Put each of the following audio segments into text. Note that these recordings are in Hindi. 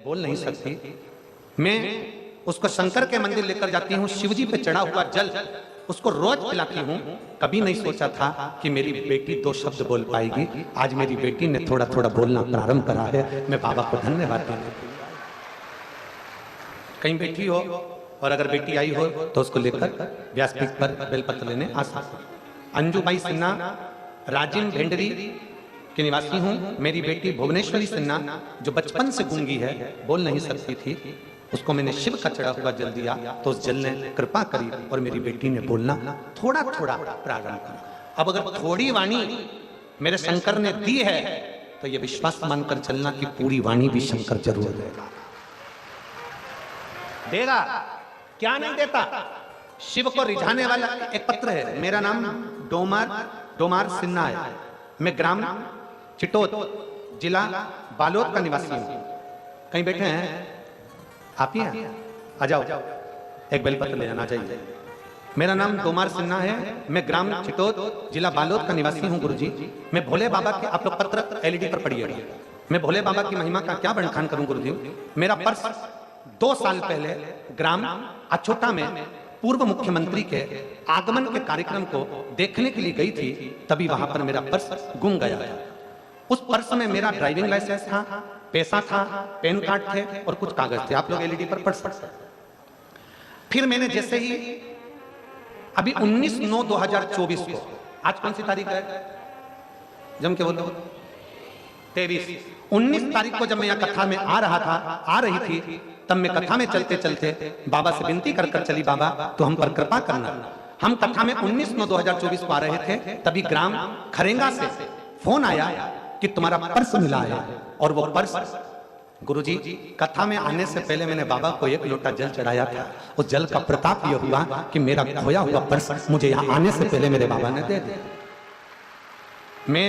बोल नहीं सकती। मैं उसको शंकर के मंदिर लेकर जाती हूँ, शिवजी पे चढ़ा हुआ जल उसको रोज पिलाती हूँ। कभी नहीं सोचा था कि मेरी बेटी 2 शब्द बोल पाएगी। आज मेरी बेटी ने थोड़ा थोड़ा बोलना प्रारंभ करा है। मैं बाबा को धन्यवाद देता हूँ। कहीं बैठी हो और अगर बेटी आई हो तो उसको लेकर व्यासपीठ पर बेलपत्र लेने आ सकते। अंजुबाई सिन्हा राजिम भेंडरी की निवासी हूँ। मेरी बेटी भुवनेश्वरी सिन्हा जो बचपन से गूंगी है, बोल नहीं सकती थी, उसको मैंने शिव का चढ़ा हुआ जल दिया तो उस जल ने कृपा करी और मेरी बेटी ने बोलना थोड़ा थोड़ा प्रारंभ करा। अब अगर थोड़ी वाणी मेरे शंकर ने दी है तो ये विश्वास मानकर चलना कि पूरी वाणी भी शंकर जरूर देगा। देगा क्या नहीं देता। शिव को रिझाने वाला एक पत्र है। मेरा नाम डोमार सिन्हा है। मैं ग्राम चिटोत जिला बालोद का निवासी हूँ। कहीं बैठे हैं आप ही हैं? आ जाओ, एक बेलपत्र ले आना चाहिए। मेरा नाम डोमार सिन्हा है। मैं ग्राम चिटोत जिला बालोद का निवासी हूँ। गुरुजी, मैं भोले बाबा के, आप लोग पत्र एलईडी पर पढ़िएगा, मैं भोले बाबा की महिमा का क्या बखान करूं गुरुजी। मेरा पर्स 2 साल पहले ग्राम अछोटा में पूर्व मुख्यमंत्री के आगमन के कार्यक्रम को देखने के लिए गई थी, तभी वहां पर मेरा पर्स गुम गया था। उस पर्स में मेरा ड्राइविंग लाइसेंस था, पैसा था, पैन कार्ड थे और कुछ कागज थे। आप लोग एलईडी पर पढ़ सकते। फिर मैंने जैसे ही अभी 19/9/2024 को, आज कौन सी तारीख है? जम के बोलो। 19 तारीख को जब मैं यहाँ कथा में आ रही थी, तब मैं कथा में चलते चलते बाबा से विनती कर कर चली, बाबा तो हम पर कृपा करना। हम कथा में 19/9/2024 को आ रहे थे, तभी ग्राम खरेंगा से फोन आया कि तुम्हारा पर्स मिला है। और वो पर्स, गुरुजी, कथा में आने से पहले मैंने बाबा को 1 लोटा जल चढ़ाया था। उस जल का प्रताप यह हुआ कि मेरा खोया हुआ पर्स मुझे यहाँ आने से पहले मेरे बाबा ने दे दिया। मैं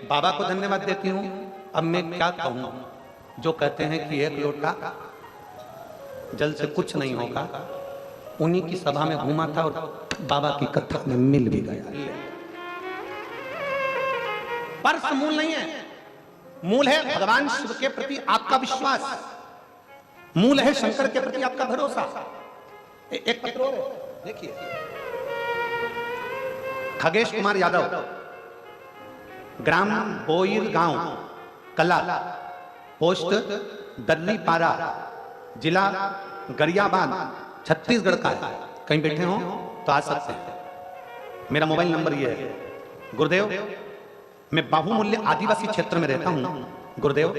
बाबा को धन्यवाद देती हूँ। अब मैं क्या कहूँ, जो कहते हैं कि 1 लोटा जल से कुछ नहीं होगा, उन्हीं की सभा में घूमा था और बाबा की कथा में मिल भी गया। पर्स मूल नहीं है, मूल है भगवान शिव के प्रति आपका विश्वास, मूल है शंकर के प्रति आपका भरोसा। एक पत्र और देखिए, खगेश कुमार यादव, ग्राम बोईर गांव कला, पोस्ट दर्लीपारा, जिला गरियाबाद, छत्तीसगढ़ का है। कहीं बैठे हो तो आ सकते हैं। मेरा मोबाइल नंबर ये है। गुरुदेव, मैं बाहुमूल्य आदिवासी क्षेत्र में रहता हूँ। गुरुदेव,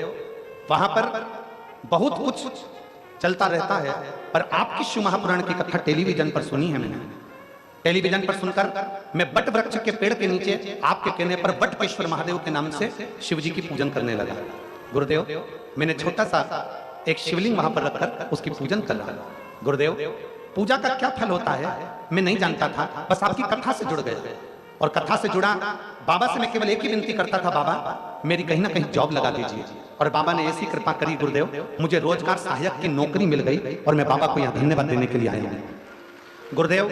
वहां पर बहुत कुछ चलता रहता है, पर आपकी शिव महापुराण की कथा टेलीविजन पर सुनी है मैंने। टेलीविजन पर सुनकर मैं बट वृक्ष के पेड़ के नीचे आपके कहने पर बटकेश्वर महादेव के नाम से शिव जी की पूजन करने लगा। गुरुदेव, मैंने छोटा सा एक शिवलिंग वहां पर रखकर उसकी पूजन कर रहा। गुरुदेव, पूजा का क्या फल होता है मैं नहीं जानता था, बस आपकी कथा से जुड़ गए और कथा से जुड़ा बाबा से मैं केवल एक ही विनती करता था, बाबा मेरी कहीं ना कहीं जॉब लगा दीजिए। और बाबा ने ऐसी कृपा करी गुरुदेव, मुझे रोजगार सहायक की नौकरी मिल गई और मैं बाबा को यहाँ धन्यवाद देने के लिए आया हूँ। गुरुदेव,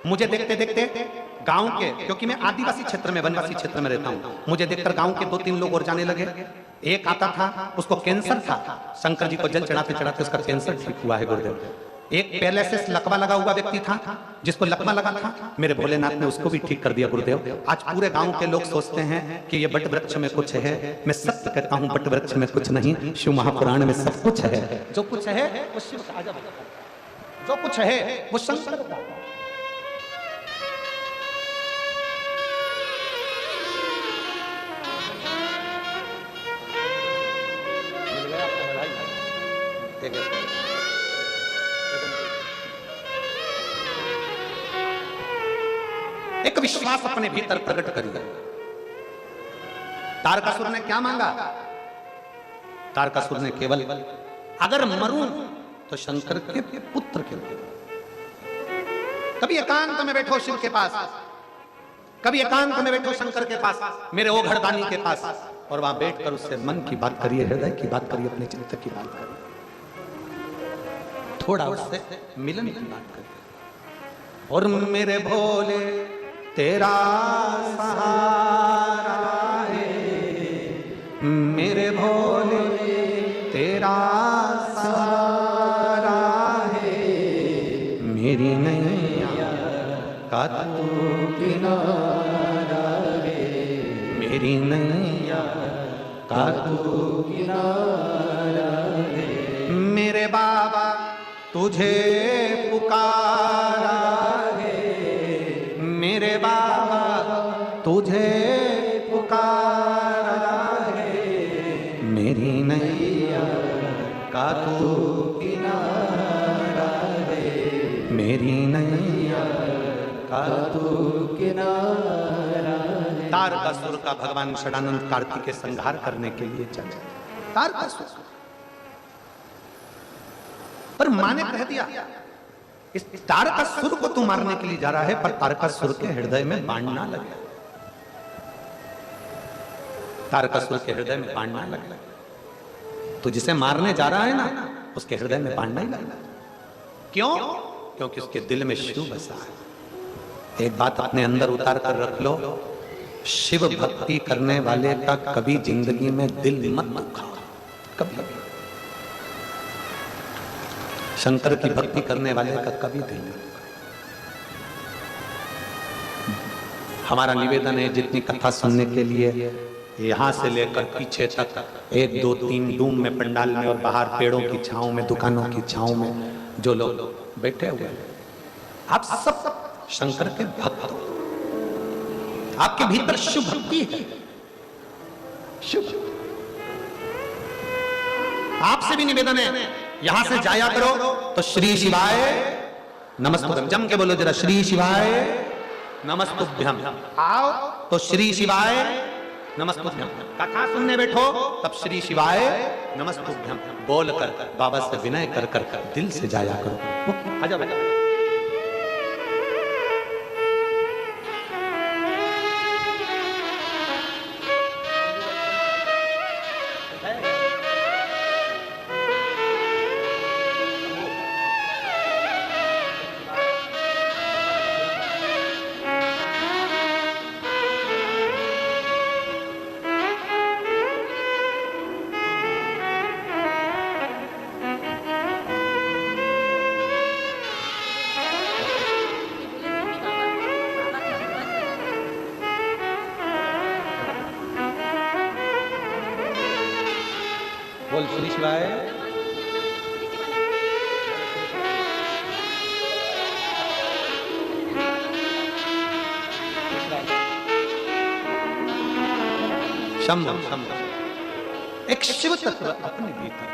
मुझे देखते देखते गांव के, क्योंकि मैं आदिवासी क्षेत्र में, वनवासी क्षेत्र में रहता हूँ, मुझे देखकर गांव के 2-3 लोग और जाने लगे। एक आता था, उसको कैंसर था, शंकर जी को जल चढ़ाते चढ़ाते उसका कैंसर ठीक हुआ है गुरुदेव। एक पहले से लकवा लगा हुआ व्यक्ति था, जिसको लकवा लगा था, मेरे भोलेनाथ ने उसको भी ठीक कर दिया गुरुदेव। आज पूरे गांव के लोग सोचते हैं कि ये बट वृक्ष में कुछ है। मैं सत्य कहता हूँ, बट वृक्ष में कुछ नहीं, शिव महापुराण में सब कुछ है। जो कुछ है वो शिव का, जो कुछ है वो शंकर का। एक विश्वास अपने भीतर प्रकट करिए। तारकासुर ने क्या मांगा? तारकासुर ने केवल अगर मरूं तो शंकर के पुत्र के लिए। कभी एकांत में बैठो शिव के पास, कभी एकांत में बैठो शंकर के पास, मेरे ओ घरदानी के पास, और वहां बैठकर उससे मन की बात करिए, हृदय की बात करिए, अपने चित्त की बात करिए, थोड़ा उससे मिलन की बात करिए। और मेरे भोले तेरा सहारा है, मेरे भोले तेरा मेरी नैया का तू किनारा है, मेरी नैया का तू किनारा है। मेरे बाबा तुझे पुकारा है, मेरे बाबा तुझे पुकारा है, मेरी नैया का तू किनारा है, मेरी नैया का तू किनारा है। तारकासुर का भगवान षडानंद कार्तिक के संहार करने के लिए चले। तारकासुर पर मां ने कह दिया इस तारकासुर को तू मारने के लिए जा रहा है, पर तारकासुर के हृदय में बाण ना लगे, तारकासुर के हृदय में बाण ना लगे। तो जिसे मारने जा रहा है ना, उसके हृदय में बाण नहीं लगना। क्यों? क्योंकि उसके दिल में शिव बसा है। एक बात अपने अंदर उतार कर रख लो, शिव भक्ति करने वाले का कभी जिंदगी में दिल मत दुखाओ, कभी। शंकर की भक्ति करने वाले का कभी दिल मत दुखाओ। हमारा निवेदन है, जितनी कथा सुनने के लिए यहां से लेकर पीछे तक 1 2 3 डूम में पंडाल में और बाहर पेड़ों की छांव में, दुकानों की छांव में जो लोग बैठे हुए हैं, आप सब शंकर के भक्त हो। आपके भीतर शिव भक्ति है, शिव। आपसे भी निवेदन है, यहां से जाया करो तो श्री शिवाय नमस्तुभ्यम, जम के बोलो जरा, श्री शिवाय नमस्तुभ्यम। आओ तो श्री शिवाय नमस्तुभ्यम। कथा सुनने बैठो तब श्री शिवाय नमस्तुभ्यम बोल कर बाबा से विनय कर कर दिल से जाया करो। आजा बेटा। बोल श्री शिवाय। शंभु शंभु। एक शिव तत्व अपने भीतर।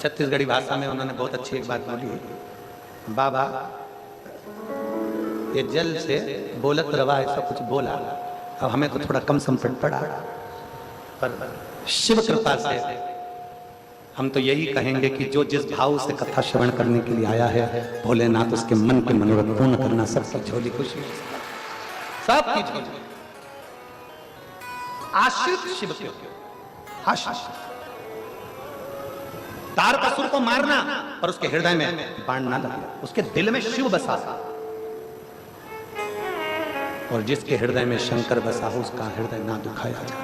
छत्तीसगढ़ी भाषा में उन्होंने बहुत अच्छी एक बात बोली, बाबा ये जल से बोलत रवा ऐसा कुछ बोला, अब हमें तो थोड़ा कम सम पड़ा, पर शिव कृपा से हम तो यही कहेंगे कि जो जिस भाव से कथा श्रवण करने के लिए आया है, भोलेनाथ उसके मन के मनोरथ पूर्ण करना, सबकी झोली खुशी, सबकी झोली। आश्रित शिव के, आश्रित। तारकासुर को मारना पर उसके हृदय में बाण ना लगे, उसके दिल में शिव बसा, और जिसके हृदय में शंकर बसा हो उसका हृदय ना दुखाया जाए।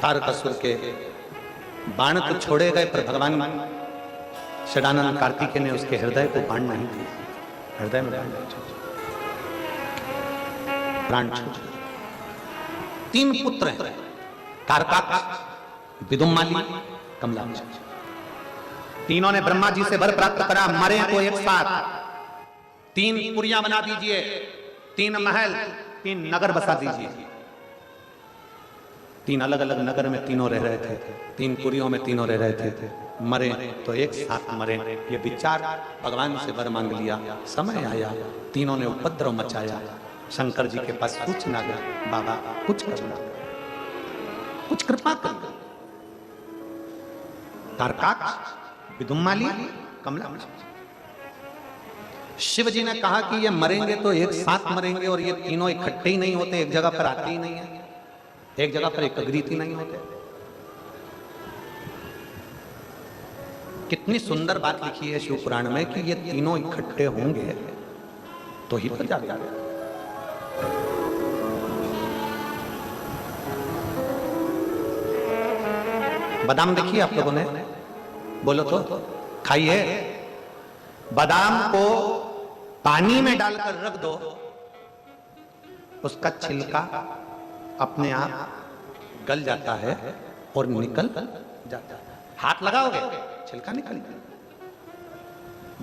तारकासुर के बाण तो छोड़े गए, पर भगवान षडानंद कार्तिकेय ने उसके हृदय को बाण नहीं दिया, हृदय में बाण नहीं छोड़ा, प्राण छूट। 3 पुत्र हैं, तारकाक्ष, विदुम्माली, कमलाक्ष। तीनों ने ब्रह्मा जी से वर प्राप्त करा, मरे को एक साथ 3 पुरियां बना दीजिए, 3 महल, 3 नगर बसा दीजिए। 3 अलग अलग नगर में तीनों रह रहे थे, 3 पुरियों में तीनों रह रहे थे। मरे तो एक साथ मरे, ये विचार भगवान से वर मांग लिया। समय आया, तीनों ने उपद्रव मचाया। शंकर जी के पास कुछ ना गया, बाबा कुछ करना, कुछ कृपा करना। तारकाक्ष, विदुम्माली, कमलाक्ष। शिव जी ने कहा कि ये मरेंगे तो एक साथ मरेंगे, और ये तीनों इकट्ठे ही नहीं होते, एक जगह पर आते ही नहीं है, एक जगह पर एकत्रित ही नहीं होते। कितनी सुंदर बात लिखी है शिव पुराण में कि ये तीनों इकट्ठे होंगे तो ही तो जाएगा। बादाम देखिए आप लोगों ने, बोलो तो खाइए। बादाम को पानी में डालकर रख दो, उसका छिलका अपने आप गल जाता है और निकल जाता है। हाथ लगाओगे छिलका निकल जाएगा।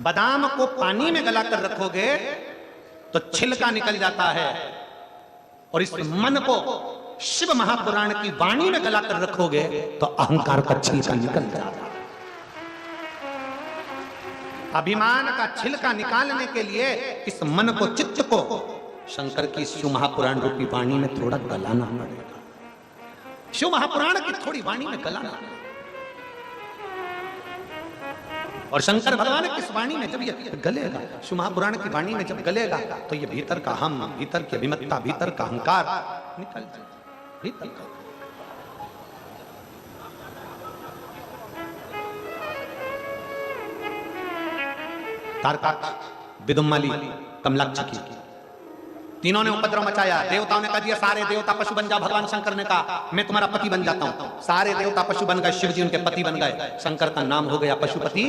बादाम को पानी में गलाकर रखोगे तो छिलका निकल जाता है, और इस मन को शिव महापुराण की वाणी में गलाकर रखोगे तो अहंकार का छिलका निकल जाता है। अभिमान का छिलका निकालने के लिए इस मन को, चित्त को शंकर की शिव महापुराण रूपी वाणी में थोड़ा गलाना पड़ेगा। शिव महापुराण की थोड़ी वाणी में गलाना। और शंकर भगवान की इस वाणी में जब ये गलेगा, शिव महापुराण की वाणी में जब गलेगा तो ये भीतर का हम, भीतर की अभिमत्ता, भीतर का अहंकार निकल जाएगा। भीतर का तारकाक्ष, विदुम्माली, कमलाक्षी, तीनों ने उपद्रव मचाया। देवताओं ने कह दिया सारे देवता पशु बन जाओ। भगवान शंकर ने कहा मैं तुम्हारा पति बन जाता हूं। सारे देवता पशु बन गए, शिव जी उनके पति बन गए। शंकर का नाम हो गया पशुपति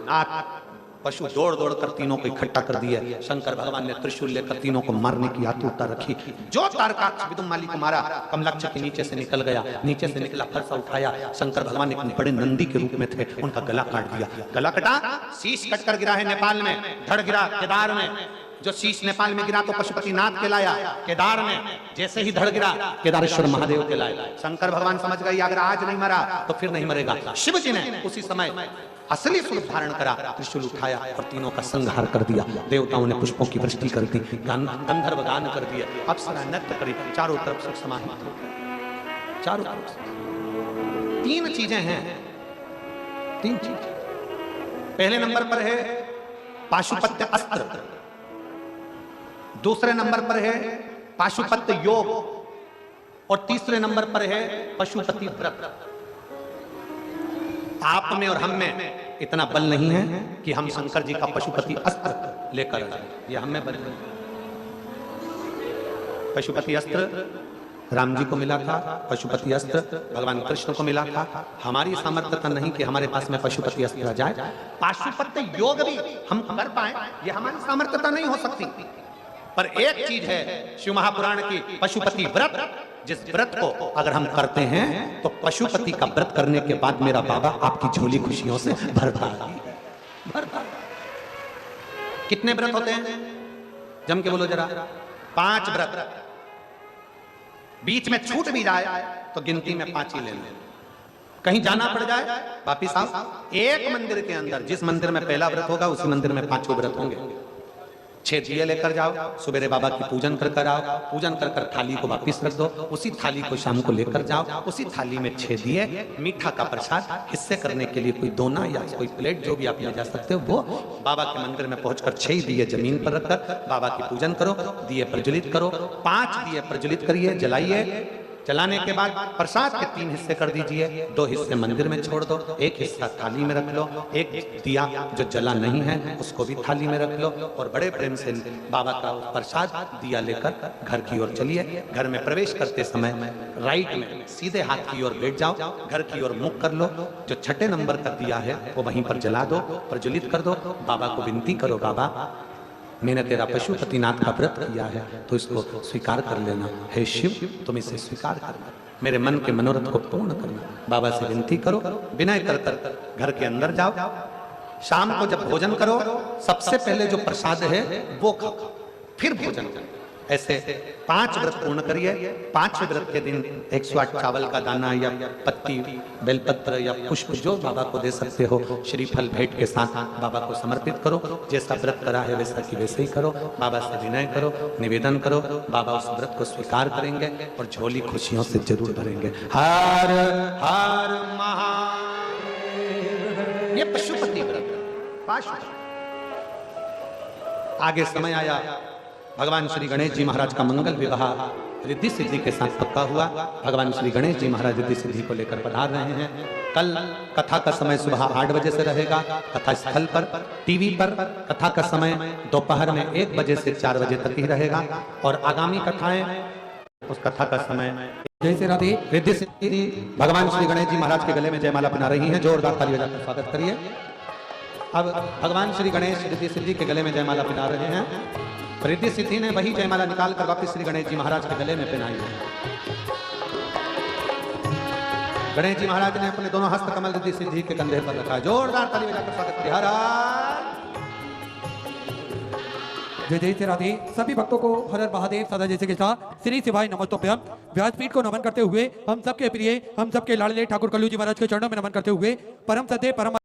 नाथ। पशु दौड़ दौड़ कर तीनों को इकट्ठा कर दिया। शंकर भगवान ने त्रिशूल लेकर तीनों को मारने की आतुरता रखी। जो तारकाक्ष विदुम्माली को मारा, कमलाक्ष के नीचे से निकल गया। नीचे से निकला, फरसा उठाया। शंकर भगवान एक बड़े नंदी के रूप में थे, उनका गला काट दिया। गला कटा, शीश कटकर गिरा है नेपाल में, धड़ गिरा केदार में। जो शीश नेपाल में गिरा तो पशुपति नाथ कहलाया। केदार में जैसे ही धड़ गिरा, केदारेश्वर महादेव कहलाया। शंकर भगवान समझ गए अगर आज नहीं मरा तो फिर नहीं मरेगा। शिव जी ने उसी समय असली स्वरूप धारण करा, त्रिशूल उठाया और तीनों का संहार कर दिया। देवताओं ने पुष्पों की वृष्टि कर दी, गंधर्व गान कर दिया, अप्सरा नृत्य करी, चारों तरफ से समाहित हो गए। चारों तरफ तीन चीजें हैं, तीन चीजें। पहले नंबर पर है पाशुपत्य अस्त्र, दूसरे नंबर पर है पाशुपत्य योग, और तीसरे नंबर पर है पशुपति व्रत। आप में और हम में इतना बल नहीं है कि हम शंकर जी का पशुपति अस्त्र लेकर आए। ये हम में बल नहीं। पशुपति अस्त्र राम जी को मिला था, पशुपति अस्त्र भगवान कृष्ण को मिला था। हमारी सामर्थ्यता नहीं कि हमारे पास में पशुपति अस्त्र आ जाए। पाशुपत्य योग भी हम कर पाए, ये हमारी सामर्थ्यता नहीं हो सकती। पर एक चीज है शिव महापुराण की, पशुपति व्रत। जिस व्रत को अगर हम करते हैं तो पशुपति का व्रत करने के बाद मेरा बाबा आपकी झोली खुशियों से भरता है, भरता है। कितने व्रत होते हैं जम के बोलो जरा? 5 व्रत। बीच में छूट भी जाए तो गिनती में 5 ही ले लें। कहीं जाना पड़ जाए वापिस आओ, एक मंदिर के अंदर जिस मंदिर में पहला व्रत होगा उसी मंदिर में 5 व्रत होंगे। 6 दिए लेकर जाओ, सुबेरे बाबा की पूजन कर आओ, पूजन कर थाली को वापिस रख दो, उसी थाली को शाम को लेकर जाओ, उसी थाली में 6 दिए, मीठा का प्रसाद, हिस्से करने के लिए कोई दोना या कोई प्लेट जो भी आप ले जा सकते हो, वो बाबा के मंदिर में पहुंचकर 6 दिए जमीन पर रखकर बाबा की पूजन करो, दिए प्रज्वलित करो। 5 दिए प्रज्वलित करिए, जलाइए। जलाने के बाद प्रसाद के 3 हिस्से कर दीजिए, 2 हिस्से मंदिर में छोड़ दो, 1 हिस्सा थाली में रख लो। एक दिया जो जला नहीं है उसको भी थाली में रख लो, और बड़े प्रेम से बाबा का प्रसाद दिया लेकर घर की ओर चलिए। घर में प्रवेश करते समय राइट में सीधे हाथ की ओर बैठ जाओ, घर की ओर मुख कर लो। जो 6ठे नंबर का दिया है वो वहीं पर जला दो, प्रज्वलित कर दो। बाबा को विनती करो, बाबा मैंने तेरा पशुपतिनाथ का व्रत किया है तो इसको स्वीकार कर लेना। हे शिव तुम इसे स्वीकार करना, मेरे मन के मनोरथ को पूर्ण करना। बाबा से विनती करो, विनय कर कर घर के अंदर जाओ। शाम को जब भोजन करो सबसे पहले जो प्रसाद है वो खाओ, फिर भोजन करो। ऐसे 5 व्रत पूर्ण करिए। 5वें व्रत के दिन 108 चावल का दाना या पत्ती, बेलपत्र या पुष्प जो बाबा को दे सकते हो, श्रीफल भेंट के साथ बाबा को समर्पित करो। जैसा व्रत करा है वैसा की वैसे ही करो। बाबा से विनय करो, निवेदन करो, बाबा उस व्रत को स्वीकार करेंगे और झोली खुशियों से जरूर भरेंगे। हर हर महादेव। ये पशुपति व्रत। आगे समय आया, भगवान श्री गणेश जी महाराज का मंगल विवाह रिद्धि सिद्धि के साथ पक्का हुआ। भगवान श्री गणेश जी महाराज रिद्धि सिद्धि को लेकर पधार रहे हैं। कल कथा का समय सुबह 8 बजे से रहेगा कथा स्थल पर। टीवी पर कथा का समय दोपहर में 1 बजे से 4 बजे तक ही रहेगा, और आगामी कथाएं उस कथा का समय जय श्री राधे। रिद्धि सिद्धि भगवान श्री गणेश जी महाराज के गले में जयमाला पहना रही हैं। जोरदार ताली बजाकर स्वागत करिए। अब भगवान श्री गणेश रिद्धि सिद्धि के गले में जयमाला पहना रहे हैं। रिद्धि सिद्धि ने वही जयमाला निकाल कर वापिस श्री गणेश जी महाराज के गले में पहनाई है। गणेश जी महाराज ने अपने दोनों हस्त कमल रिद्धि सिद्धि के कंधे पर रखा है। जोरदार ताली बजाकर स्वागत करिए। हर जय जय श्री राधे। सभी भक्तों को हर हर महादेव सदा जैसे के साथ श्री शिवाय नमस्तोभ्यम। व्यासपीठ को नमन करते हुए हम सबके प्रिय हम सबके लाडले ठाकुर कल्लू जी महाराज के चरणों में नमन करते हुए परम सत्य परम